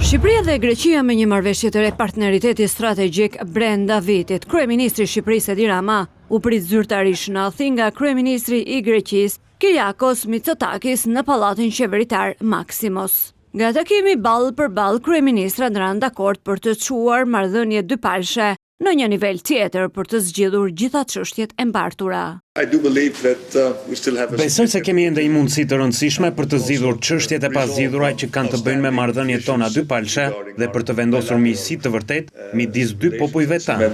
Shqipëria dhe Greqia me një marrëveshje të re partneriteti strategjik brenda vitit. Kryeministri i Shqipërisë Edi Rama u prit zyrtarisht në Athinë nga kryeministri i Greqisë Kyriakos Mitsotakis në pallatin qeveritar Maksimos. Nga takimi ballë për ballë, kryeministrat ranë dakord për të çuar marrëdhënie dypalshe në një nivel tjetër për të zgjidhur gjitha çështjet e mbartura. Besoj se kemi ende një mundësi të rëndësishme për të zgjidhur çështjet e pazgjidhura që kanë të bëjnë me marrëdhëniet tona dypalshe dhe për të vendosur miqësi të vërtetë midis dy popujve tanë.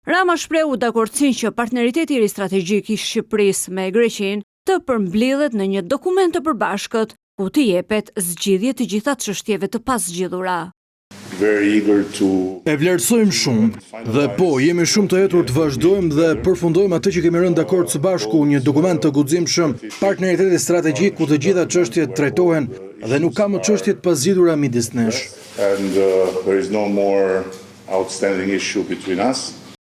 Rama shprehu dakordsinë që partneriteti i ri strategjik i Shqipërisë me Greqinë të përmbledhet në një dokument të përbashkët ku të jepet zgjidhje të gjitha çështjeve të pazgjidhura. E vlerësojmë shumë dhe jemi shumë të hetur të vazhdojmë dhe përfundojmë atë që kemi rënë dakord së bashku, një dokument të guximshëm, partneriteti strategjik ku të gjitha çështjet trajtohen dhe nuk ka më çështje të pazgjidhura midis nesh.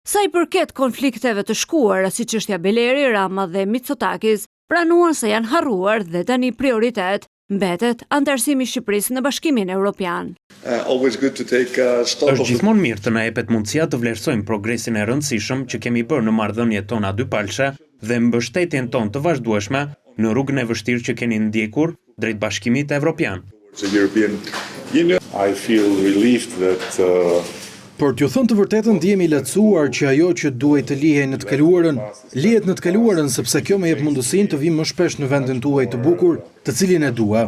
Sa i përket konflikteve të shkuara si çështja Beleri, Rama dhe Mitsotakis pranuan se janë harruar dhe tani prioritet mbetet anëtarësimi i Shqipërisë në Bashkimin Evropian. Është gjithmonë mirë të na jepet mundësia të vlerësojmë progresin e rëndësishëm që kemi bërë në marrëdhëniet tona dypalshe dhe mbështetjen tonë të vazhdueshme në rrugën e vështirë që keni ndjekur drejt Bashkimit Evropian. Por t'ju thënë të vërtetën, ndjehemi i lehtësuar që ajo që duhej të lihej në të kaluarën, lihet në të kaluarën sepse kjo më jep mundësinë të vim më shpesh në vendin tuaj të bukur, të cilin e dua.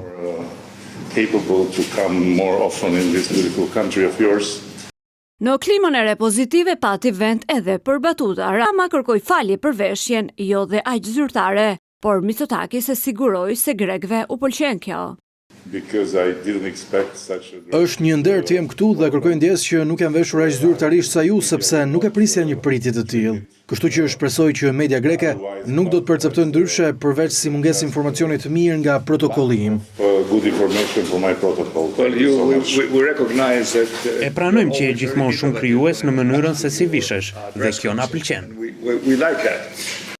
Në klimën e re pozitive pati vend edhe për batuta. Rama kërkoi falje për veshjen, jo dhe aq zyrtare, por Mitsotakis e siguroi se grekëve u pëlqen kjo. Është një nder të jem këtu dhe kërkoj ndjes që nuk jam veshur aq zyrtarisht sa ju sepse nuk e prisja një pritje të tillë. Kështu që shpresoj që media greke nuk do të perceptojnë ndryshe përveç si mungesë informacioni të mirë nga protokolli im. E pranojmë që je gjithmonë shumë krijues në mënyrën se si vishesh dhe kjo na pëlqen.